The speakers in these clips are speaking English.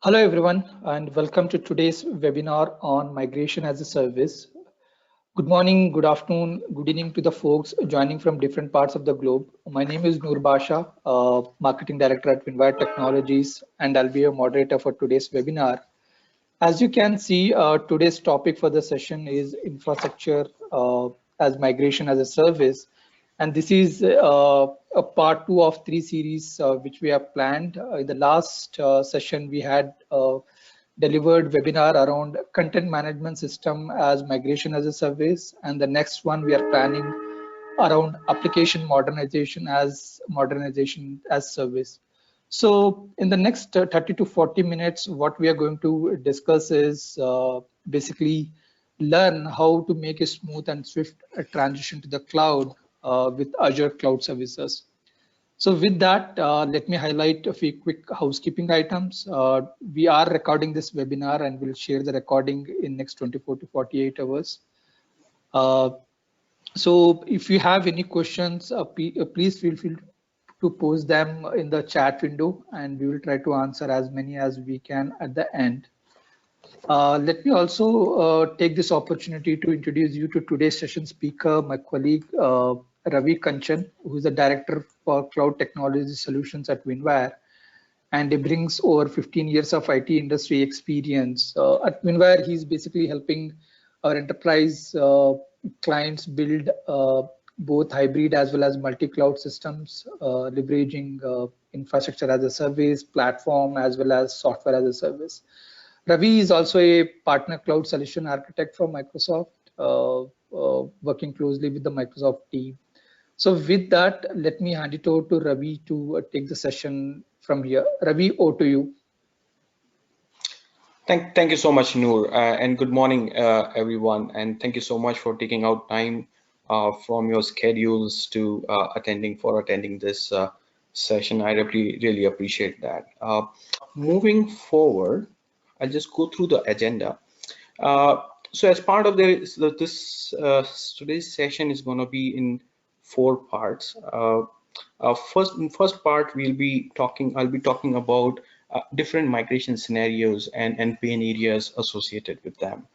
Hello everyone and welcome to today's webinar on migration as a service. Good morning, good afternoon, good evening to the folks joining from different parts of the globe. My name is Noor Basha, Marketing Director at Winwire Technologies, and I'll be your moderator for today's webinar. As you can see, today's topic for the session is infrastructure as migration as a service. And this is a part two of three series which we have planned. In the last session, we had delivered webinar around content management system as migration as a service. And the next one we are planning around application modernization as service. So in the next 30 to 40 minutes, what we are going to discuss is basically learn how to make a smooth and swift transition to the cloud with Azure Cloud Services. So with that, let me highlight a few quick housekeeping items. We are recording this webinar and we'll share the recording in next 24 to 48 hours. So if you have any questions, please feel free to post them in the chat window and we will try to answer as many as we can at the end. Let me also take this opportunity to introduce you to today's session speaker, my colleague Ravi Kunshan, who is the Director for Cloud Technology Solutions at Winwire, and he brings over 15 years of IT industry experience. At Winwire, he's basically helping our enterprise clients build both hybrid as well as multi-cloud systems, leveraging infrastructure as a service, platform, as well as software as a service. Ravi is also a partner cloud solution architect for Microsoft, working closely with the Microsoft team. So with that, let me hand it over to Ravi to take the session from here. Ravi, over to you. Thank you so much, Noor, and good morning, everyone. And thank you so much for taking out time from your schedules to attending this session. I really appreciate that. Moving forward, I'll just go through the agenda. So as part of this today's session is going to be in 4 parts. First part I'll be talking about different migration scenarios and pain areas associated with them.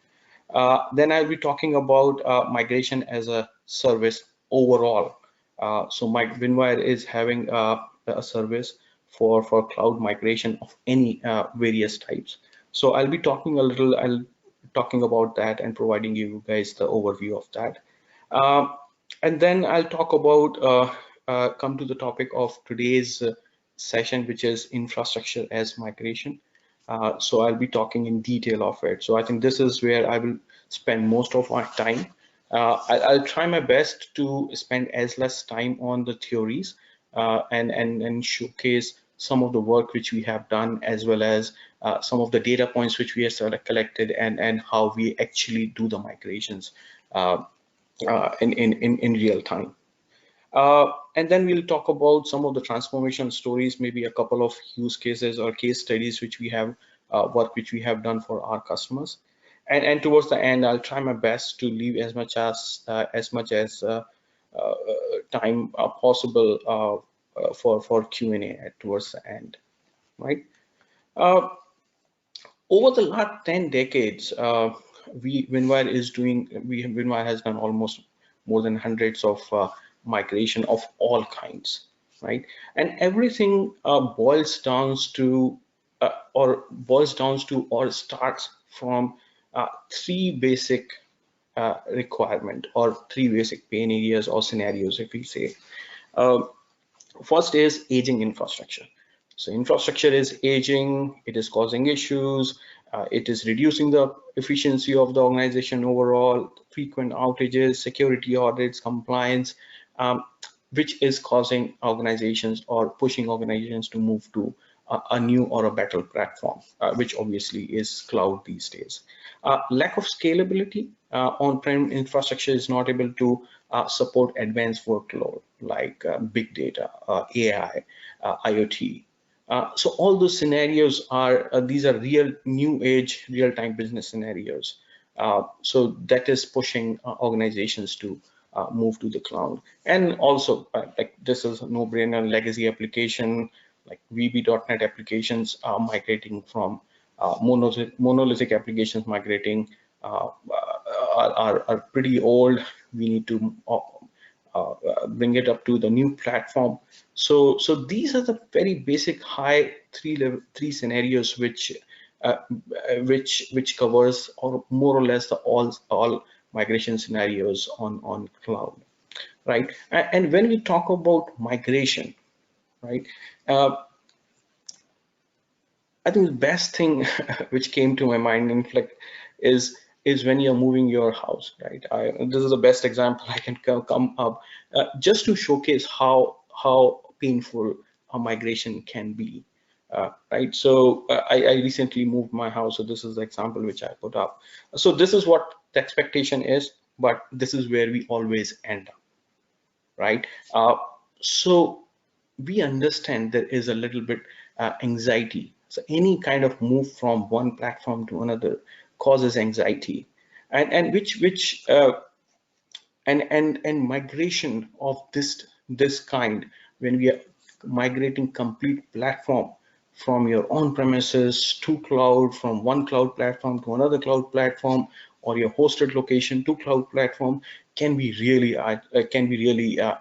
Then I'll be talking about migration as a service overall. So Winwire is having a service for cloud migration of any various types. So I'll be talking about that and providing you guys the overview of that. And then I'll talk about come to the topic of today's session, which is infrastructure as migration. So I'll be talking in detail of it. So I think this is where I will spend most of my time. I'll try my best to spend as less time on the theories and showcase some of the work which we have done, as well as some of the data points which we have sort of collected and how we actually do the migrations in real time. And then we'll talk about some of the transformation stories, maybe a couple of use cases or case studies which we have work which we have done for our customers. And towards the end, I'll try my best to leave as much as time possible for Q&A towards the end, right? Over the last 10 decades, Winwire has done almost more than hundreds of migration of all kinds, right? And everything boils down to or starts from 3 basic requirement or 3 basic pain areas or scenarios, if we say. First is aging infrastructure. So infrastructure is aging, it is causing issues, it is reducing the efficiency of the organization overall, frequent outages, security audits, compliance, which is causing organizations or pushing organizations to move to a new or a better platform, which obviously is cloud these days. Lack of scalability. On-prem infrastructure is not able to support advanced workload like big data, AI, IoT. So all those scenarios these are real new age, real-time business scenarios. So that is pushing organizations to move to the cloud. And also like this is a no-brainer, legacy application like VB.NET applications are migrating from monolithic applications migrating are pretty old. We need to bring it up to the new platform. So these are the very basic high three scenarios uh, which covers or more or less the all migration scenarios on cloud, right? And when we talk about migration, right, I think the best thing which came to my mind in fact is when you're moving your house, right? This is the best example I can come up just to showcase how painful a migration can be, right? So I recently moved my house, so this is the example which I put up. So this is what the expectation is, but this is where we always end up, right? So we understand there is a little bit anxiety. So any kind of move from one platform to another causes anxiety, and which and migration of this kind, when we are migrating complete platform from your on-premises to cloud, from one cloud platform to another cloud platform, or your hosted location to cloud platform, can be really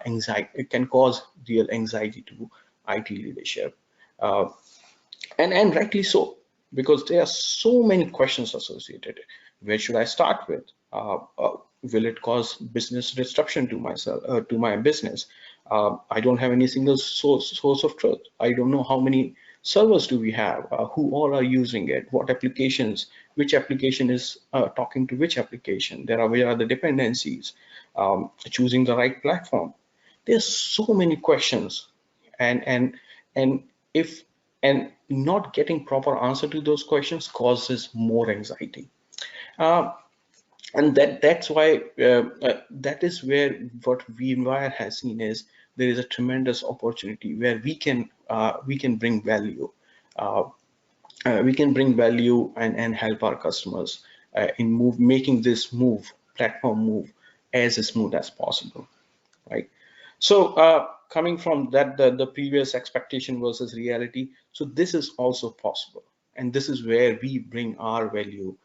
anxiety. It can cause real anxiety to IT leadership. Uh, and rightly so, because there are so many questions associated. Where should I start with? Will it cause business disruption to myself, to my business? I don't have any single source of truth. I don't know how many servers do we have, who all are using it, what applications, which application is talking to which application. Where are the dependencies, choosing the right platform. There's so many questions, and and if and not getting proper answer to those questions causes more anxiety. Uh, and that's why that is where what VMware has seen is there is a tremendous opportunity where we can bring value. Uh, we can bring value and help our customers in making this platform move as smooth as possible, right? So coming from that, the previous expectation versus reality, so this is also possible, and this is where we bring our value.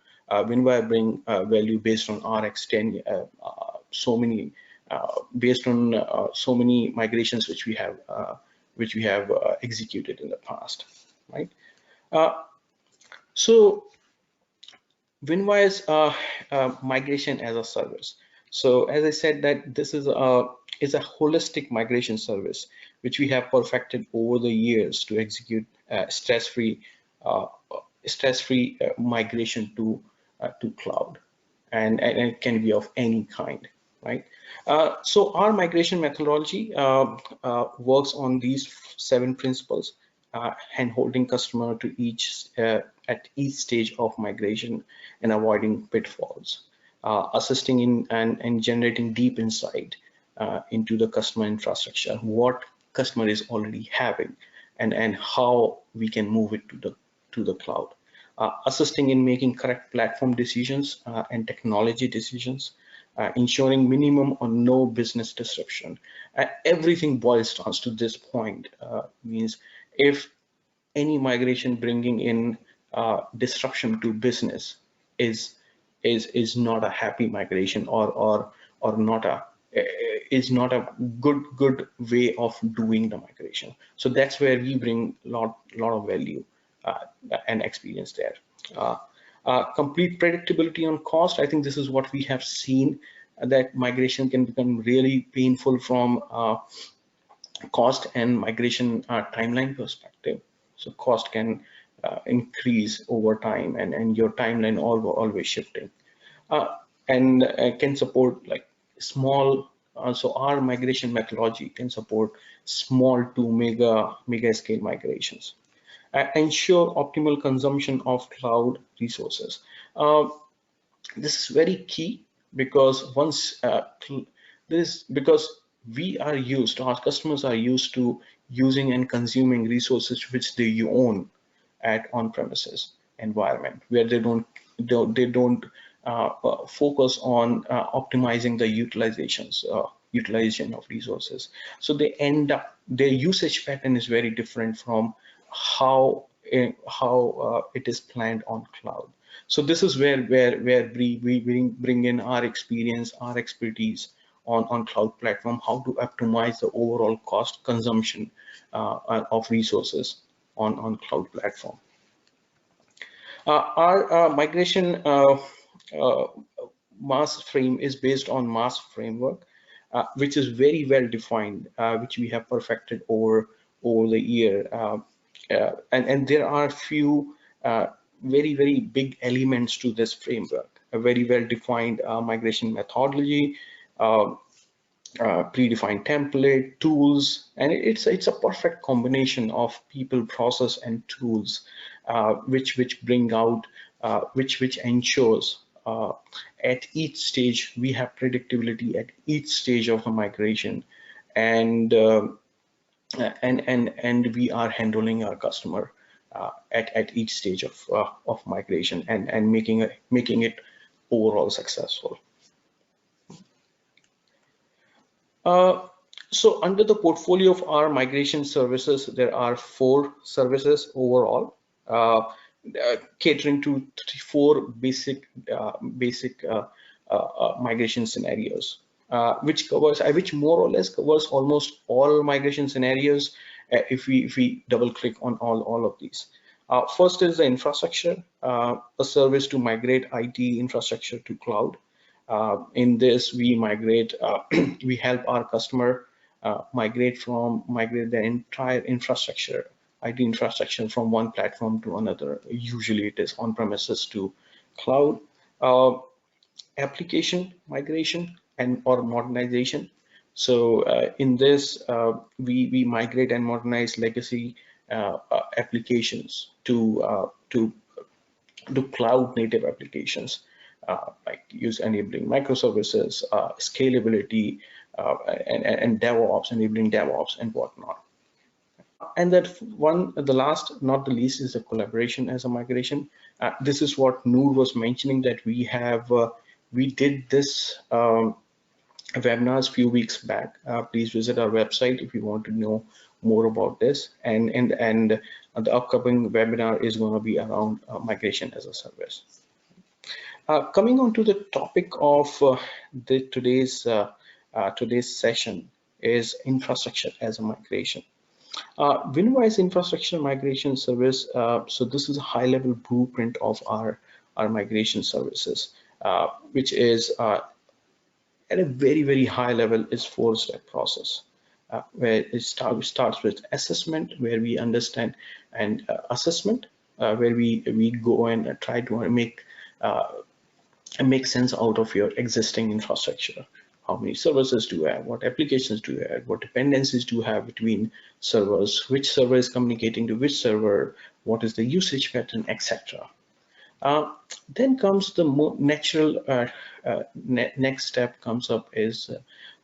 When we bring value based on our extend so many based on so many migrations which we have executed in the past, right? Uh, so Winwire's migration as a service. So as I said, that this is a holistic migration service which we have perfected over the years to execute uh, stress-free migration to cloud, and it can be of any kind, right? So our migration methodology works on these 7 principles, hand-holding customer to at each stage of migration and avoiding pitfalls, assisting in and generating deep insight into the customer infrastructure, what customer is already having, and how we can move it to the cloud, assisting in making correct platform decisions and technology decisions, ensuring minimum or no business disruption. Everything boils down to this point, means if any migration bringing in disruption to business is not a happy migration, or not a is not a good way of doing the migration. So that's where we bring lot of value uh, and experience there. Uh, Complete predictability on cost. I think this is what we have seen, that migration can become really painful from cost and migration timeline perspective. So cost can increase over time, and your timeline always shifting, and can support like small. So our migration methodology can support small to mega scale migrations. Ensure optimal consumption of cloud resources. This is very key, because once because our customers are used to using and consuming resources which they own at on-premises environment, where they don't focus on optimizing the utilization of resources. So they end up, their usage pattern is very different from how it is planned on cloud. So this is where we bring in our experience, our expertise on cloud platform, how to optimize the overall cost consumption of resources on cloud platform. Our migration MaaS frame is based on MaaS framework, which is very well defined, which we have perfected over the year. And there are few very big elements to this framework. A very well defined migration methodology, predefined template, tools, and it's a perfect combination of people, process, and tools, which bring out, which ensures at each stage we have predictability at each stage of the migration, and we are handling our customer at each stage of migration, and making it overall successful. So under the portfolio of our migration services, there are 4 services overall, catering to 4 basic migration scenarios, which more or less covers almost all migration scenarios if we double click on all of these. First is the infrastructure, a service to migrate IT infrastructure to cloud. In this, we migrate, we help our customer migrate their entire infrastructure, IT infrastructure, from one platform to another. Usually it is on-premises to cloud. Application migration and or modernization. So in this, we migrate and modernize legacy applications to cloud native applications, like enabling microservices, scalability, and DevOps, enabling DevOps and whatnot. And that one, the last, not the least, is the collaboration as a migration. This is what Noor was mentioning, that we have, we did this webinars few weeks back. Please visit our website if you want to know more about this. And the upcoming webinar is going to be around migration as a service. Coming on to the topic of today's session is infrastructure as a migration. Winwise infrastructure migration service. So this is a high-level blueprint of our migration services, which is at a very high level is 4-step process, where it starts with assessment, where we understand, and assessment, where we go and try to make sense out of your existing infrastructure. How many services do you have? What applications do you have? What dependencies do you have between servers? Which server is communicating to which server? What is the usage pattern, etc. Then comes the more natural next step comes up is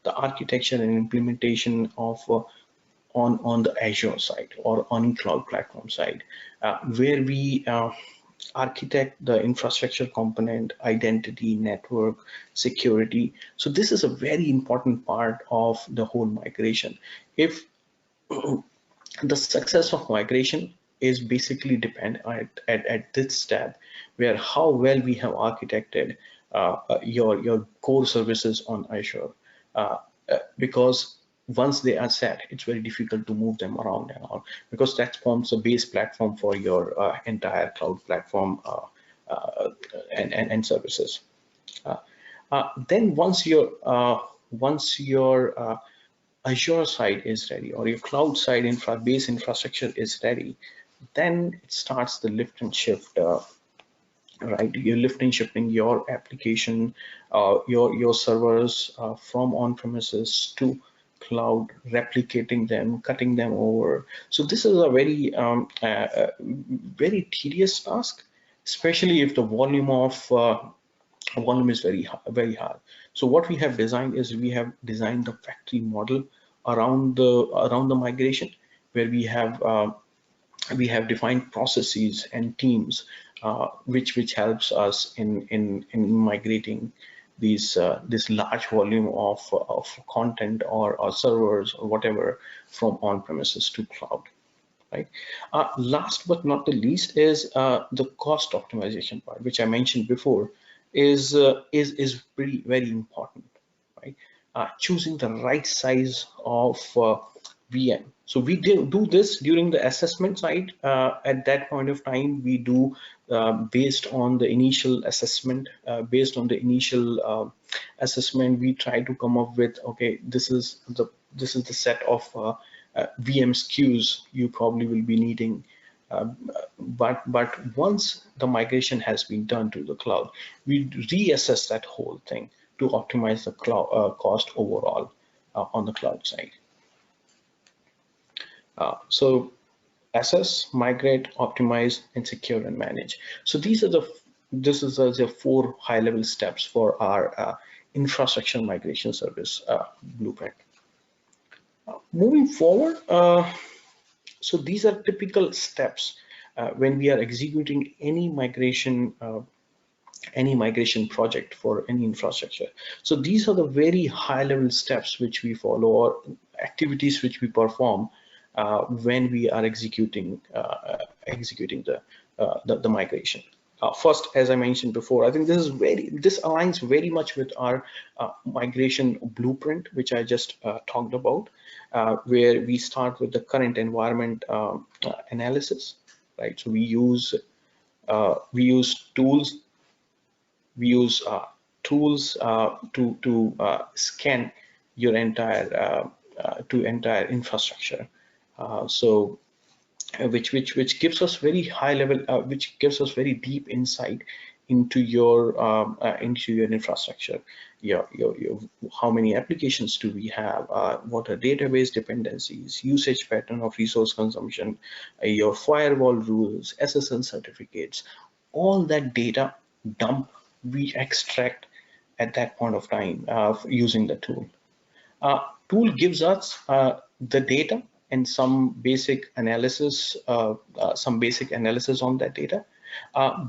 the architecture and implementation of on the Azure side or on cloud platform side, where we architect the infrastructure component, identity, network, security. So this is a very important part of the whole migration. If the success of migration is basically depend at this step, where how well we have architected your core services on Azure, because once they are set, it's very difficult to move them around and all, because that forms a base platform for your entire cloud platform and services. Then once your Azure side is ready, or your cloud side base infrastructure is ready, then it starts the lift and shift. Right, you're lifting, shifting your application, your servers from on-premises to cloud, replicating them, cutting them over. So this is a very very tedious task, especially if the volume is very high. So what we have designed is we have designed the factory model around the migration, where we have defined processes and teams, which helps us in migrating this large volume of content or servers or whatever from on-premises to cloud. right? Last but not the least is the cost optimization part, which I mentioned before, is very important, right? Choosing the right size of VM. So we do this during the assessment side. At that point of time, we do based on the initial assessment. Based on the initial assessment, we try to come up with, okay, this is the set of VM SKUs you probably will be needing. But once the migration has been done to the cloud, we reassess that whole thing to optimize the cloud cost overall on the cloud side. So assess, migrate, optimize, and secure and manage. So this is the 4 high-level steps for our infrastructure migration service blueprint. Moving forward, so these are typical steps when we are executing any migration project for any infrastructure. So these are the very high-level steps which we follow, or activities which we perform when we are executing the migration. First, as I mentioned before, I think this aligns very much with our migration blueprint, which I just talked about, where we start with the current environment analysis, right? So we use tools. We use tools to scan your entire infrastructure. So which gives us very high level, which gives us very deep insight into your infrastructure. Your how many applications do we have? What are database dependencies, usage pattern of resource consumption, your firewall rules, SSL certificates, all that data dump we extract at that point of time using the tool. Tool gives us the data and some basic analysis on that data,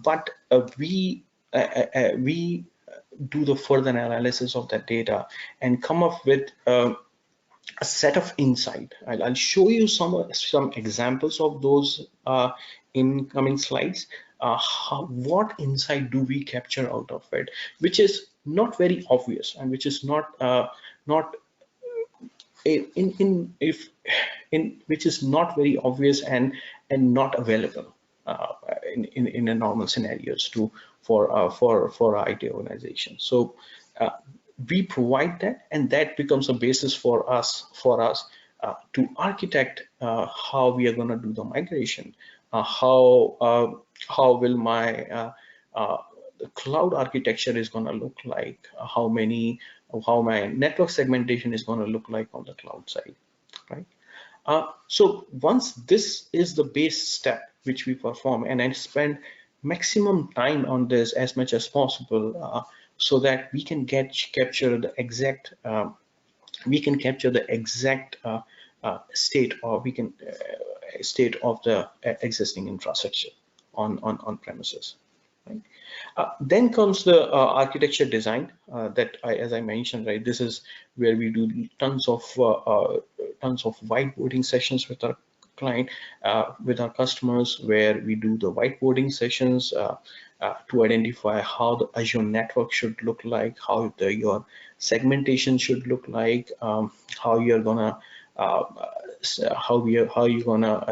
but we do the further analysis of that data and come up with a set of insight. I'll show you some examples of those in coming slides. What insight do we capture out of it, which is not very obvious and which is not which is not very obvious and not available in a normal scenarios for IT organizations. So we provide that, and that becomes a basis for us to architect how we are going to do the migration, how will my the cloud architecture is going to look like, how my network segmentation is going to look like on the cloud side, right? So once this is the base step which we perform, and I spend maximum time on this as much as possible, so that we can capture the exact state, or we can state of the existing infrastructure on premises. Right? Then comes the architecture design that as I mentioned, right? This is where we do tons of whiteboarding sessions with our client, with our customers, where we do the whiteboarding sessions to identify how the Azure network should look like, how your segmentation should look like, how you're gonna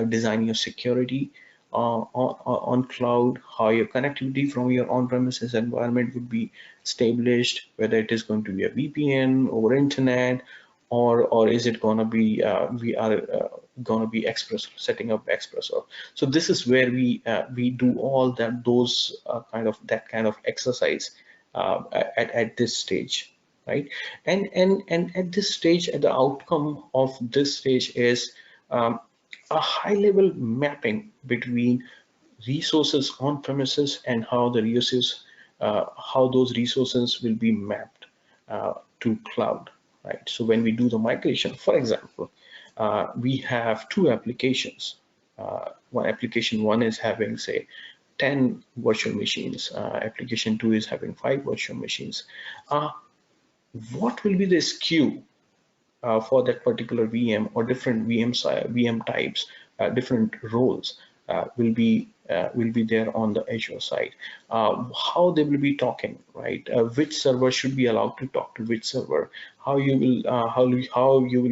design your security on cloud, how your connectivity from your on-premises environment would be established, whether it is going to be a VPN over internet, or is it going to be we are going to be setting up Expresso. So this is where we do all those kind of exercise at this stage, right? And at this stage, the outcome of this stage is a high-level mapping between resources on premises and how those resources will be mapped to cloud, right? So when we do the migration, for example, we have 2 applications. Application 1 is having, say, 10 virtual machines. Application 2 is having 5 virtual machines. What will be the SKU for that particular VM or different VM types different roles will be there on the Azure side. How they will be talking, right? Which server should be allowed to talk to which server? How you will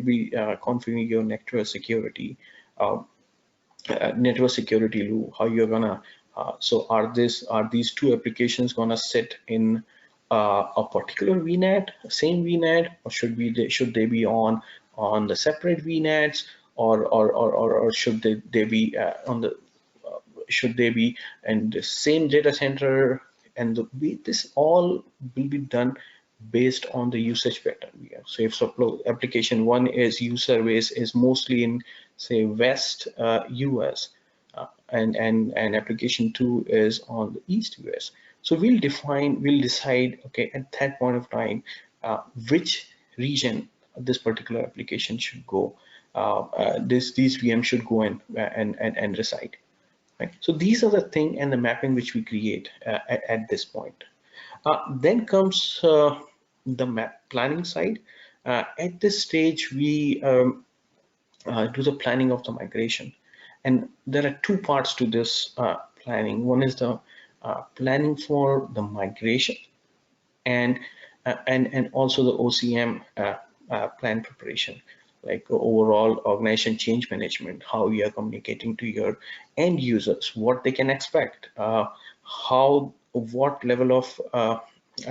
be configuring your network security, loop? How you're gonna so are these two applications gonna sit in a particular VNet, same VNet, or should they be on the separate VNets, or should they be on the should they be in the same data center? And this all will be done based on the usage pattern we have. So if suppose application one is user base is mostly in, say, West US, and application two is on the East US. So we'll decide, okay, at that point of time, which region this particular application should go. These VM should go and reside. Right? So these are the thing and the mapping which we create at this point. Then comes the map planning side. At this stage, we do the planning of the migration, and there are two parts to this planning. One is the planning for the migration, and also the OCM plan preparation, like overall organization change management, how you are communicating to your end users, what they can expect, what level of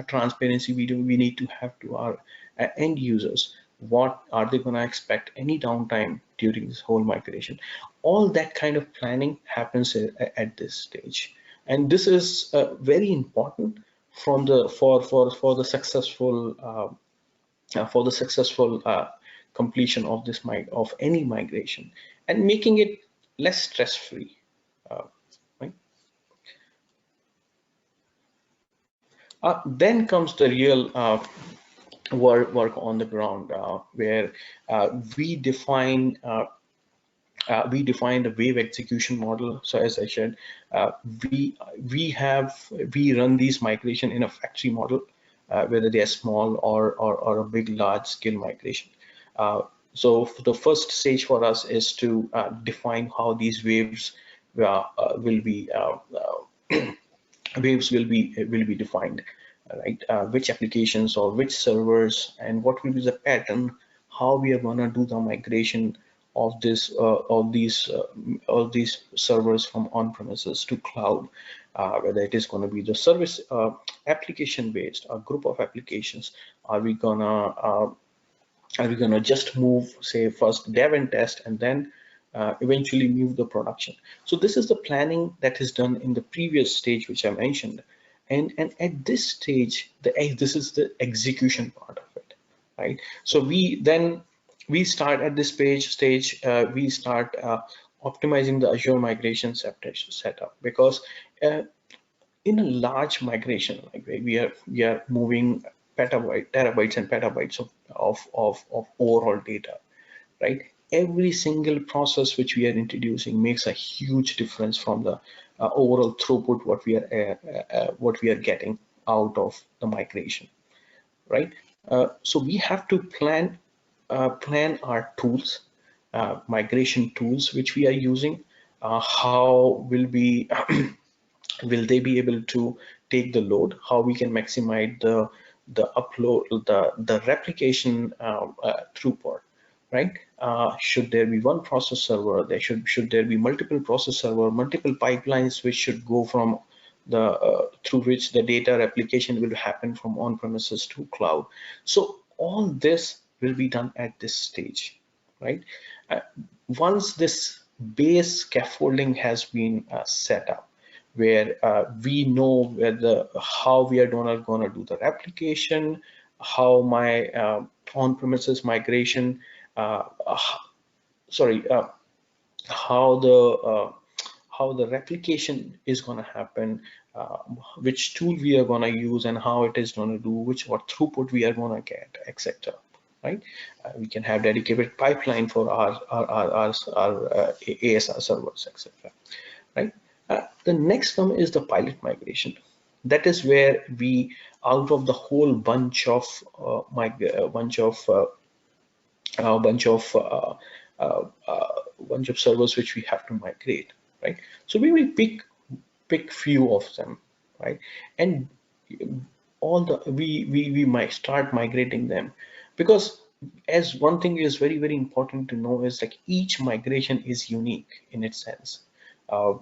transparency we need to have to our end users, what are they going to expect, any downtime during this whole migration. All that kind of planning happens at this stage, and this is very important from the for the successful completion of any migration, and making it less stress-free. Right? Then comes the real work on the ground, where we define the wave execution model. So as I said, we run these migration in a factory model, whether they are small or a big large scale migration. So the first stage for us is to define how these waves will be defined, right? Which applications or which servers, and what will be the pattern, how we are gonna do the migration of these servers from on-premises to cloud, whether it is going to be the service application based, a group of applications. Are we gonna just move, say, first dev and test, and then eventually move the production? So this is the planning that is done in the previous stage which I mentioned, and at this stage this is the execution part of it, right? So we start at this stage, we start optimizing the Azure migration setup, because in a large migration, like we are moving terabytes and petabytes of overall data, right? Every single process which we are introducing makes a huge difference from the overall throughput what we are getting out of the migration, right? So we have to plan our tools, migration tools which we are using. How will be will they be able to take the load? How we can maximize the upload, the replication throughput, right? Should there be one process server? Should there be multiple process server, multiple pipelines which should go from the through which the data replication will happen from on-premises to cloud? So all this will be done at this stage, right? Once this base scaffolding has been set up, where we know how we are gonna do the replication, how my on-premises migration, how the replication is going to happen, which tool we are going to use, and how it is going to do, what throughput we are going to get, etc. Right? We can have dedicated pipeline for our ASR servers, etc. Right? The next one is the pilot migration. That is where we, out of the whole bunch of bunch of servers which we have to migrate, right? So we will pick few of them, right? And all the we might start migrating them, because as one thing is very important to know is like each migration is unique in its sense, uh,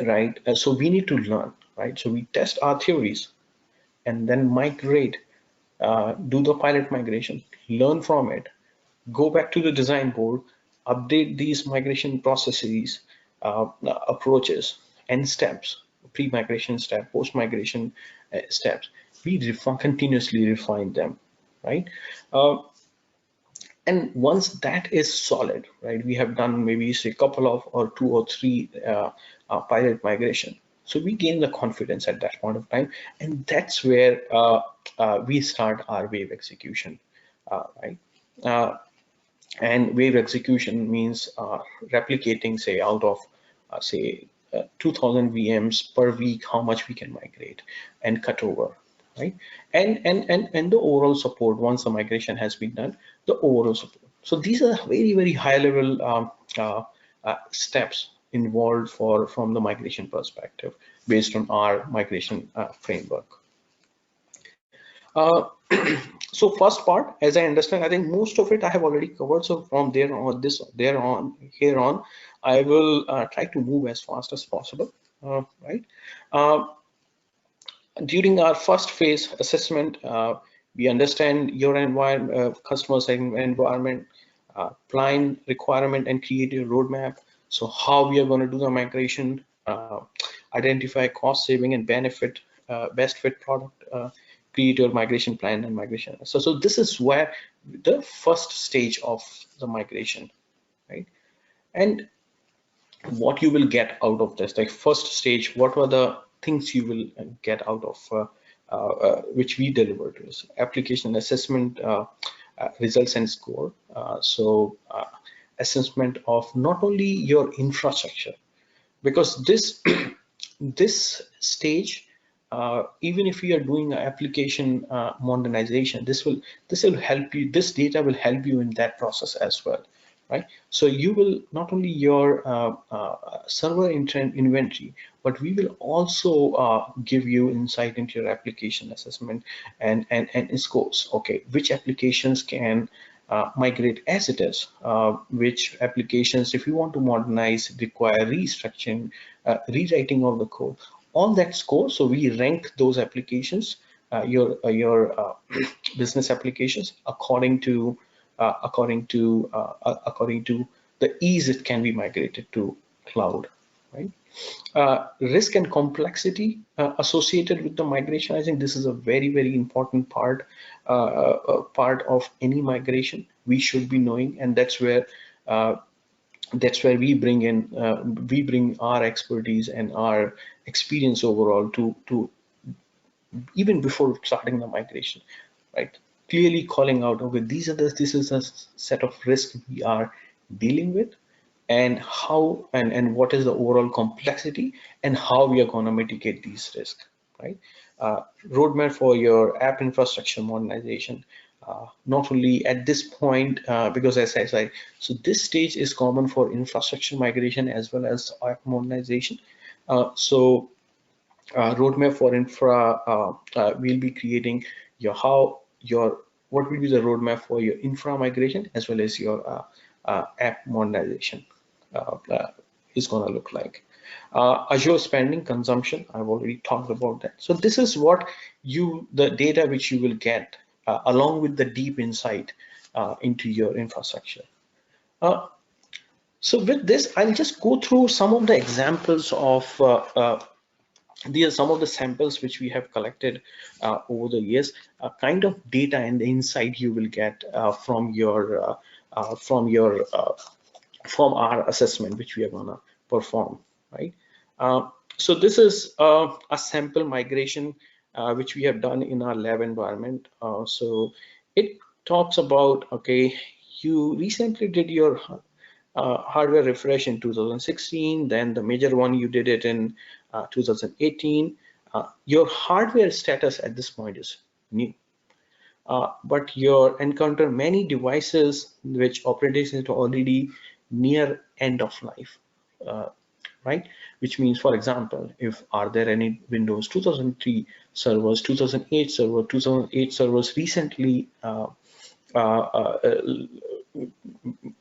right? So we need to learn, right? So we test our theories and then migrate, do the pilot migration, learn from it, go back to the design board, update these migration processes, approaches and steps, pre-migration step, post-migration steps. We continuously refine them, right? Uh, and once that is solid, right, we have done maybe say a couple of or two or three pilot migration. So we gain the confidence at that point of time, and that's where we start our wave execution, right? And wave execution means replicating, say, out of say 2000 VMs per week, how much we can migrate and cut over, right? And the overall support once the migration has been done, the overall support. So these are very high level steps involved from the migration perspective based on our migration framework. Uh, so first part, as I understand, I think most of it I have already covered. So from there on, here on, I will try to move as fast as possible, right? Uh, During our first phase assessment, we understand your environment, customer's environment, client requirement, and create a roadmap. So how we are going to do the migration, identify cost saving and benefit, best fit product, create your migration plan and migration. So this is where the first stage of the migration, right? And what you will get out of this, like first stage, what were the things you will get out of which we delivered is application assessment, results and score. Assessment of not only your infrastructure, because this this stage, even if you are doing an application modernization, this will help you, this data will help you in that process as well, right? So you will not only your server inventory, but we will also give you insight into your application assessment and scores. Okay, which applications can migrate as it is, which applications, if you want to modernize, require restructuring, rewriting of the code, all that score. So we rank those applications, your business applications, according to the ease it can be migrated to cloud, right? Risk and complexity associated with the migration. I think this is a very important part of any migration we should be knowing, and that's where we bring our expertise and our experience overall to even before starting the migration, right? Clearly calling out, okay, this is a set of risks we are dealing with, and how and what is the overall complexity and how we are going to mitigate these risks, right? Roadmap for your app infrastructure modernization, not only at this point, because as I said, so this stage is common for infrastructure migration as well as app modernization. Roadmap for infra, we'll be creating what will be the roadmap for your infra migration as well as your app modernization is going to look like. Azure spending consumption, I've already talked about that. So this is what the data which you will get along with the deep insight into your infrastructure. So with this, I'll just go through some of the examples of these are some of the samples which we have collected over the years, kind of data and the insight you will get from our assessment which we are going to perform, right? So this is a sample migration which we have done in our lab environment. So it talks about, okay, you recently did your hardware refresh in 2016, then the major one you did it in 2018. Your hardware status at this point is new, but you encounter many devices which operating system already near end of life, right? Which means, for example, if are there any Windows 2003 servers, 2008 server, 2008 servers recently uh, uh,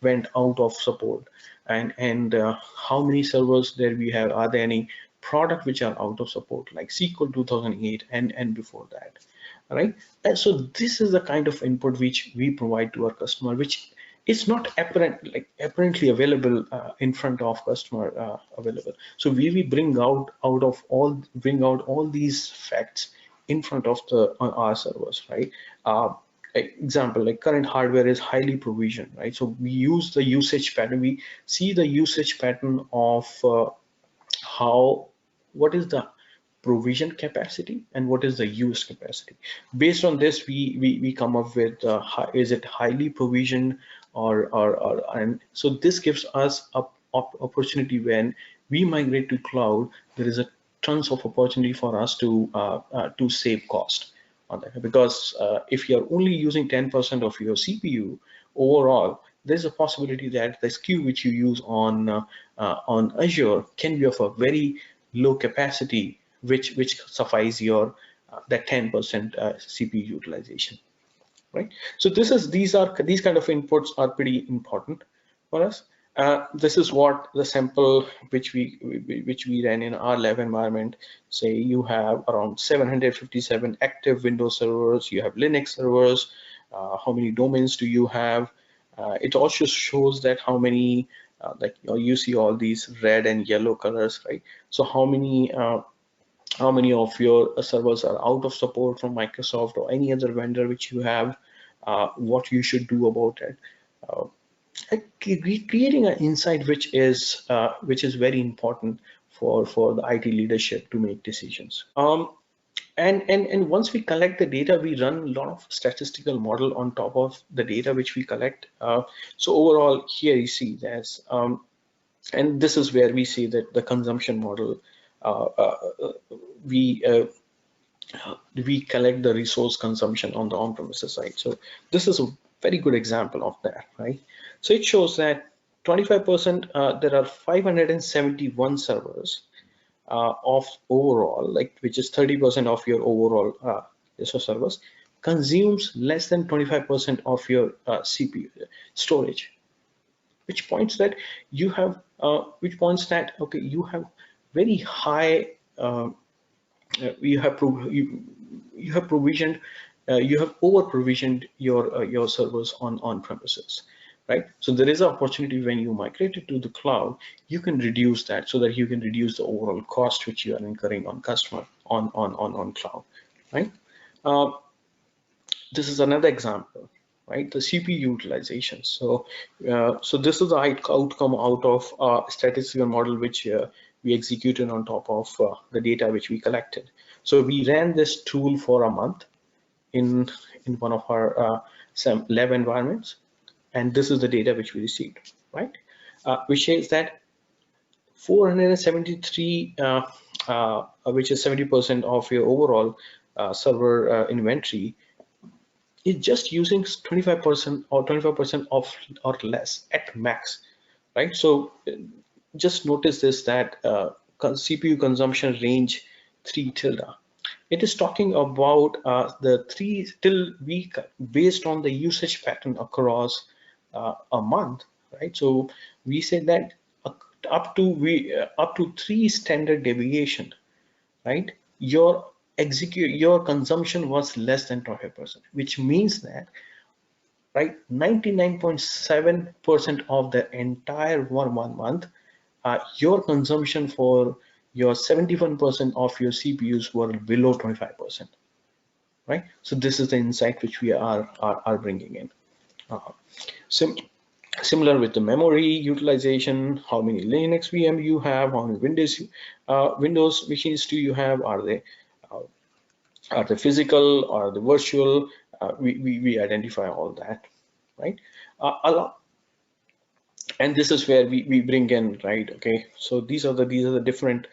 went out of support, and how many servers there we have, are there any product which are out of support like SQL 2008 and before that, right? And so this is the kind of input which we provide to our customer, which is not apparently available in front of customer available. So we bring out all these facts in front of the on our servers, right? Example, like current hardware is highly provisioned, right? So we use the usage pattern. We see the usage pattern of how, what is the provision capacity and what is the use capacity. Based on this, we come up with is it highly provisioned or and so this gives us a opportunity. When we migrate to cloud, there is a tons of opportunity for us to save cost on that, because if you're only using 10% of your CPU overall, there's a possibility that the SKU which you use on Azure can be of a very low capacity, which suffice your that 10% CPU utilization, right? So these kind of inputs are pretty important for us. This is what the sample which we ran in our lab environment. Say you have around 757 active Windows servers, you have Linux servers. How many domains do you have? It also shows that how many, like you see all these red and yellow colors, right? So how many of your servers are out of support from Microsoft or any other vendor which you have, what you should do about it. Creating an insight which is very important for the IT leadership to make decisions. And once we collect the data, we run a lot of statistical model on top of the data which we collect. So overall, here you see there's and this is where we see that the consumption model, uh, uh, we collect the resource consumption on the on-premises side. So this is a very good example of that, right? So it shows that 25%, there are 571 servers of overall, like, which is 30% of your overall servers, consumes less than 25% of your CPU storage, which points that you have okay, you have very high you have provisioned, you have over provisioned your servers on premises, right? So there is an opportunity when you migrate it to the cloud, you can reduce that, so that you can reduce the overall cost which you are incurring on customer on cloud, right? uh, this is another example, right? The CPU utilization. So so this is the outcome out of statistical model which we executed on top of the data which we collected. So we ran this tool for a month in one of our some lab environments, and this is the data which we received, right? Which says that 473, which is 70% of your overall server inventory, is just using 25% or 25% of or less at max, right? So just notice this, that CPU consumption range 3 tilde. It is talking about the 3 till week based on the usage pattern across a month, right? So we say that up to 3 standard deviation, right? Your consumption was less than 25%, which means that, right, 99.7% of the entire one month, your consumption for your 71% of your CPUs were below 25%, right? So this is the insight which we are bringing in. Sim Similar with the memory utilization, how many Linux VM you have, how many Windows machines do you have? Are they physical or the virtual? We identify all that, right? A lot And this is where we bring in, right? Okay, so these are the different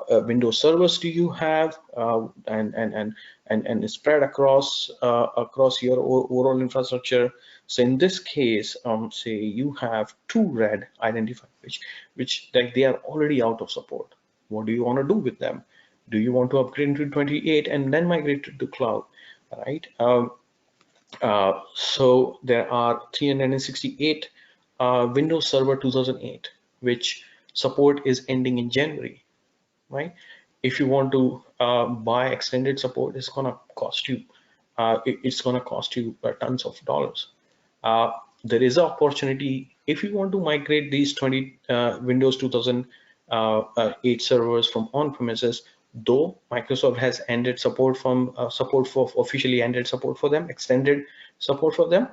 Windows servers do you have, and spread across across your overall infrastructure. So in this case, say you have two red identified, which like they are already out of support. What do you want to do with them? Do you want to upgrade into 28 and then migrate to the cloud, right? So there are 368 Windows Server 2008, which support is ending in January, right? If you want to buy extended support, it's gonna cost you. It's gonna cost you tons of dollars. Uh, there is an opportunity if you want to migrate these 20 Windows 2008 servers from on-premises. Though Microsoft has ended support from support for officially ended support for them, extended support for them,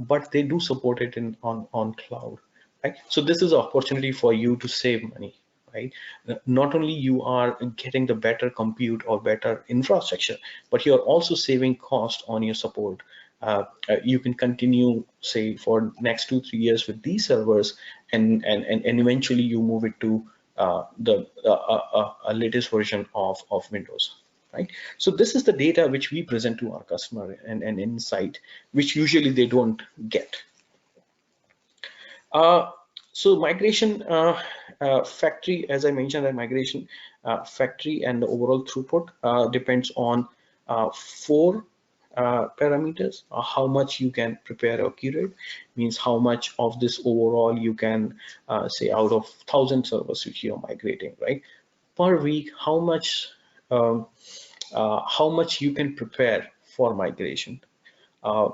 but they do support it in on cloud, right? So this is an opportunity for you to save money, right? Not only you are getting the better compute or better infrastructure, but you're also saving cost on your support. You can continue, say, for next 2-3 years with these servers, and eventually you move it to the latest version of Windows, right? So this is the data which we present to our customer, and insight which usually they don't get. Uh, so migration factory, as I mentioned, the migration factory and the overall throughput depends on four parameters. How much you can prepare or curate, means how much of this overall you can say out of 1,000 servers which you're migrating, right? Per week, um, how much you can prepare for migration. Uh,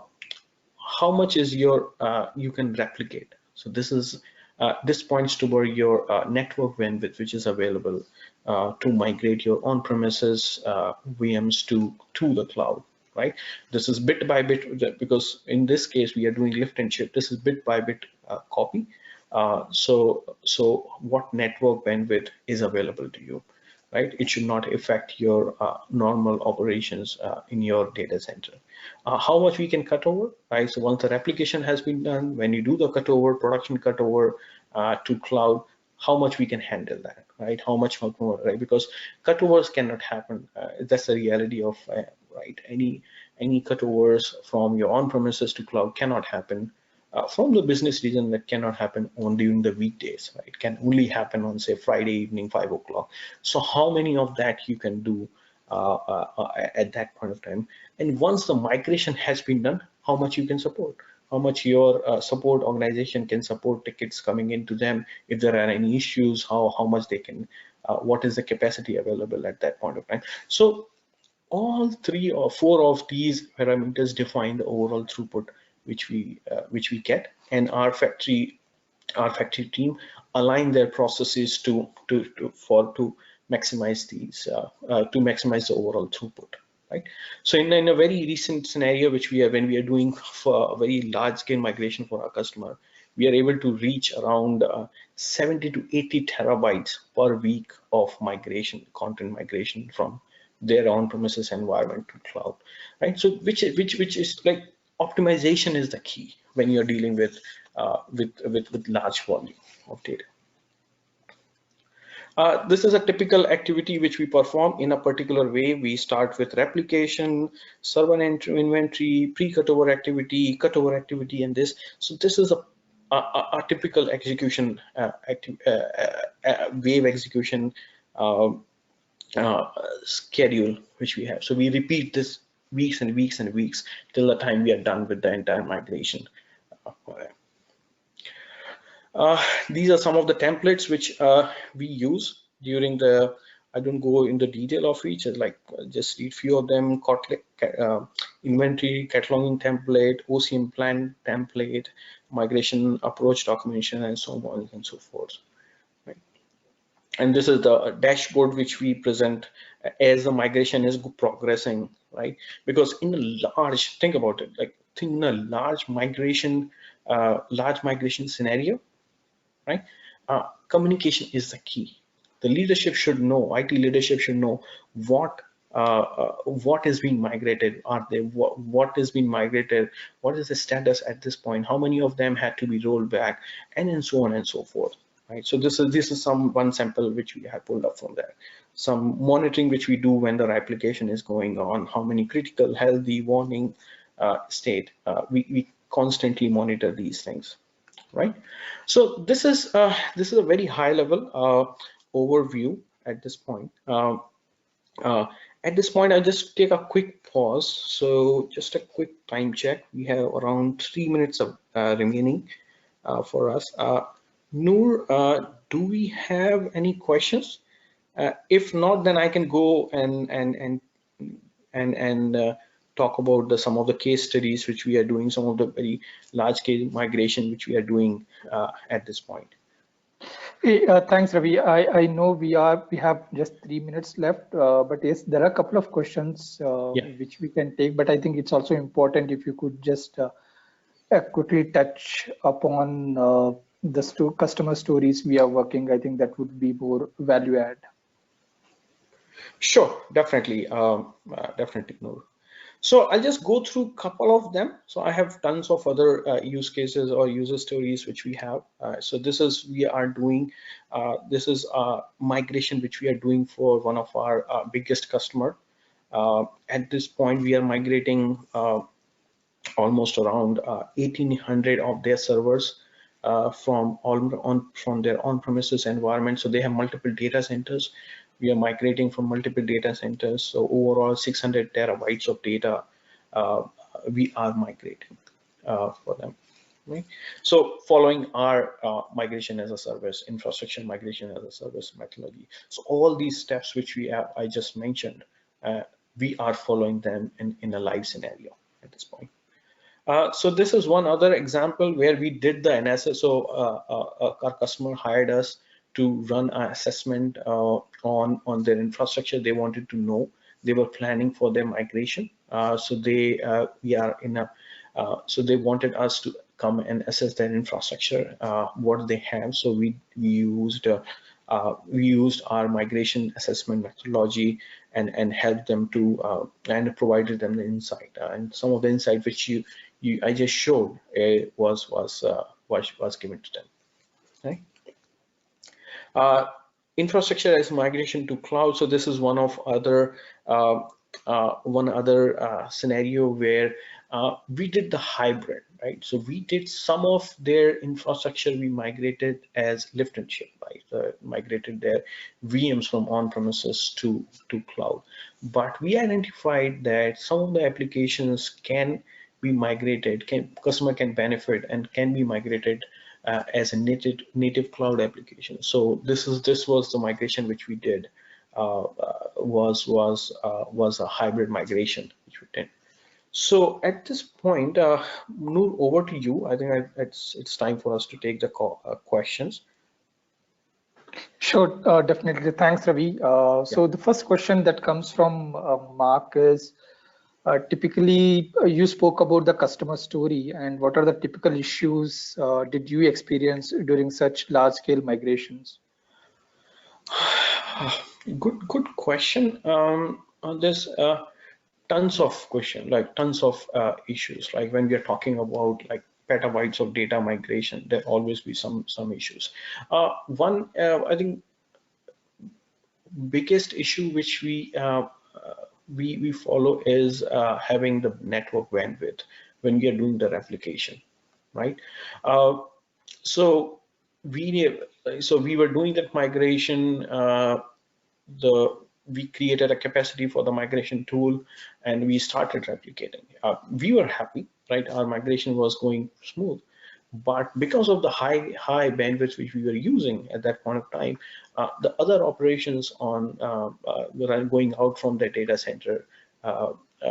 how much is your you can replicate. So this points toward your network bandwidth which is available to migrate your on-premises VMs to the cloud, right? This is bit by bit, because in this case we are doing lift and shift. This is bit by bit copy. So what network bandwidth is available to you, right? It should not affect your normal operations in your data center. How much we can cut over, right? So once the replication has been done, when you do the cutover, production cutover to cloud, how much we can handle that, right? How much more, right? Because cutovers cannot happen. That's the reality of, right? Any cutovers from your on-premises to cloud cannot happen. From the business reason, that cannot happen on during the weekdays, right? It can only happen on, say, Friday evening, 5 o'clock. So how many of that you can do at that point of time? And once the migration has been done, how much you can support, how much your support organization can support tickets coming into them. If there are any issues, how much they can, what is the capacity available at that point of time. So all 3 or 4 of these parameters define the overall throughput which we get, and our factory team align their processes to maximize these to maximize the overall throughput, right? So in a very recent scenario which we are, when we are doing for a very large scale migration for our customer, we are able to reach around 70 to 80 terabytes per week of migration, content migration from their on-premises environment to cloud, right? So which is like, optimization is the key when you're dealing with large volume of data. This is a typical activity which we perform in a particular way. We start with replication, server inventory, pre-cutover activity, and this. So this is a typical execution wave execution schedule which we have. So we repeat this weeks and weeks and weeks till the time we are done with the entire migration. These are some of the templates which we use during the, I don't go in the detail of each, like just read few of them: inventory cataloging template, OCM plan template, migration approach documentation, and so on and so forth. Right? And this is the dashboard which we present as the migration is progressing, right? Because in a large, think about it, like in a large migration scenario, right? Communication is the key. The leadership should know, IT leadership should know what what is being migrated, are they what is being migrated, what is the status at this point, how many of them had to be rolled back, and so on and so forth, right? So this is some one sample which we have pulled up from there. Some monitoring which we do when the application is going on, how many critical, healthy, warning state, we constantly monitor these things, right? So this is a very high level overview at this point. Uh, at this point, I'll just take a quick pause. So just a quick time check. We have around 3 minutes of remaining for us. Noor, do we have any questions? If not, then I can go and talk about some of the case studies which we are doing, some of the very large scale migration which we are doing at this point. Hey, thanks, Ravi. I know we have just 3 minutes left, but yes, there are a couple of questions Yeah. which we can take. But I think it's also important if you could just quickly touch upon the customer stories we are working. I think that would be more value add. Sure, definitely, definitely, Noor. So I'll just go through a couple of them. So I have tons of other use cases or user stories which we have. So this is we are doing. This is a migration which we are doing for one of our biggest customer. At this point, we are migrating almost around 1,800 of their servers from their on-premises environment. So they have multiple data centers. We are migrating from multiple data centers. So overall 600 terabytes of data we are migrating for them. Right? So following our migration as a service, infrastructure migration as a service methodology. So all these steps which I just mentioned, we are following them in a live scenario at this point. So this is one other example where we did the analysis. So our customer hired us to run an assessment on their infrastructure. They wanted to know. They were planning for their migration. So they wanted us to come and assess their infrastructure, what they have. So we used our migration assessment methodology and helped them to and provided them the insight. And some of the insight which I just showed was given to them. Right? Infrastructure as migration to cloud. So this is one other scenario where we did the hybrid, right? So we did some of their infrastructure we migrated as lift and shift, right? Migrated their VMs from on-premises to cloud. But we identified that some of the applications can be migrated, customer can benefit and can be migrated as a native cloud application. So this was the migration which we did. Was a hybrid migration which we did. So at this point, Noor, over to you. I think it's time for us to take the questions. Sure, definitely. Thanks, Ravi. So the first question that comes from Mark is, typically you spoke about the customer story, and what are the typical issues did you experience during such large scale migrations? Good question. There's tons of tons of issues. Like when we are talking about like petabytes of data migration, there always be some issues. One, I think, biggest issue which we follow is having the network bandwidth when we are doing the replication, right? So we were doing that migration. We created a capacity for the migration tool, and we started replicating. We were happy, right? Our migration was going smooth, but because of the high bandwidth which we were using at that point of time, the other operations were going out from the data center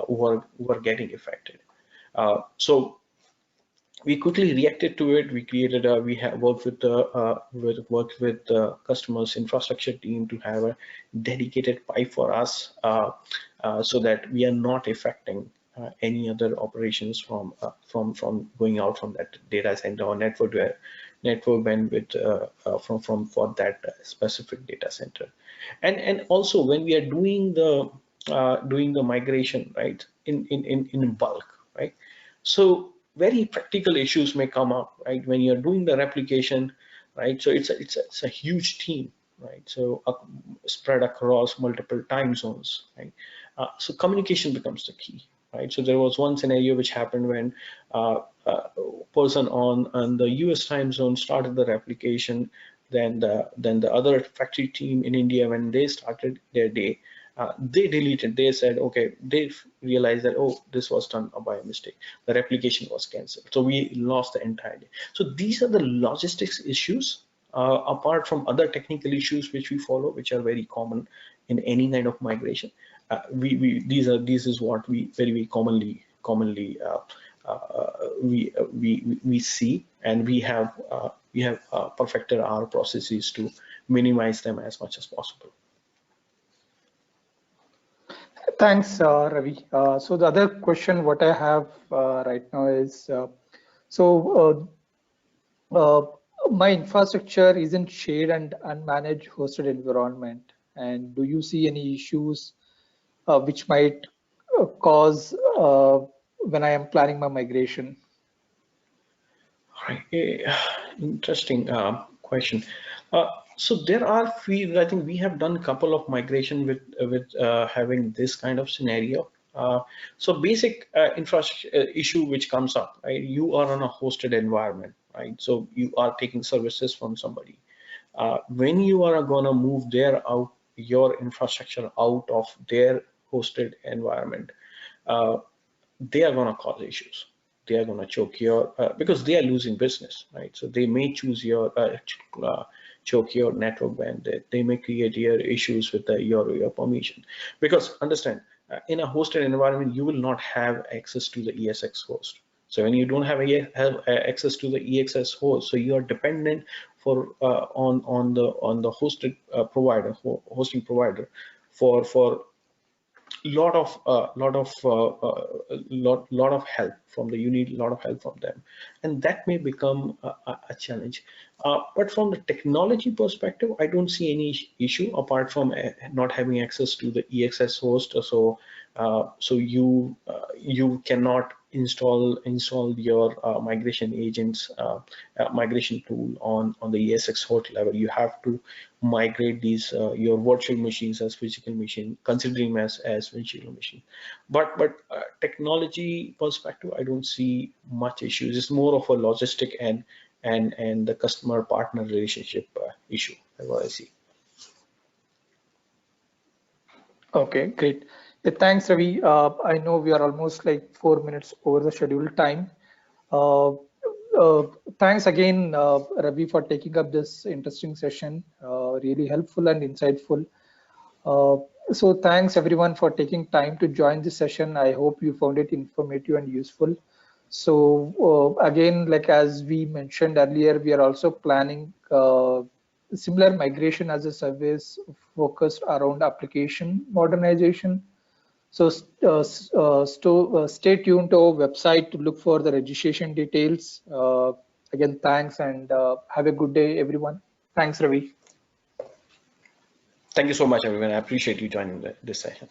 were getting affected. So we quickly reacted to it. We have worked with the customer's infrastructure team to have a dedicated pipe for us, so that we are not affecting any other operations from going out from that data center or network bandwidth for that specific data center. And also when we are doing doing the migration, right, in bulk, right? So very practical issues may come up, right, when you're doing the replication, right? So it's a huge team, right? So spread across multiple time zones, right? So communication becomes the key, right? So there was one scenario which happened when a person on the US time zone started the replication, then the other factory team in India, when they started their day, they deleted. They said, okay, they realized that, oh, this was done by a mistake. The replication was canceled, so we lost the entire day. So these are the logistics issues, apart from other technical issues which we follow, which are very common in any kind of migration. These is what we very commonly we see, and we have perfected our processes to minimize them as much as possible. Thanks, Ravi. So the other question what I have right now is, so my infrastructure isn't shared and unmanaged hosted environment, and do you see any issues which might cause when I am planning my migration? Right. Interesting question. So there are few, I think we have done a couple of migration with having this kind of scenario. So basic infrastructure issue which comes up, right? You are on a hosted environment, right? So you are taking services from somebody. When you are gonna move your infrastructure out of their hosted environment, uh, they are going to cause issues. They are going to choke your because they are losing business, right? So they may choose choke your network bandwidth. They may create your issues with your permission. Because understand, in a hosted environment, you will not have access to the ESX host. So when you don't have access to the EXS host, so you are dependent on the hosted hosting provider for lot of help from the you need a lot of help from them, and that may become a challenge. But from the technology perspective, I don't see any issue apart from not having access to the EXS host. So you cannot install your migration agents migration tool on the ESX host level. You have to migrate these your virtual machines as physical machine, considering them as virtual machine. But technology perspective, I don't see much issues. It's more of a logistic and the customer partner relationship issue. That's what I see. Okay, great. Yeah, thanks, Ravi. I know we are almost like 4 minutes over the scheduled time. Uh, Thanks again, Ravi, for taking up this interesting session. Really helpful and insightful. Uh, so thanks everyone for taking time to join this session. I hope you found it informative and useful. So again, like as we mentioned earlier, we are also planning similar migration as a service focused around application modernization. So stay tuned to our website to look for the registration details. Again, thanks and have a good day, everyone. Thanks, Ravi. Thank you so much, everyone. I appreciate you joining this session.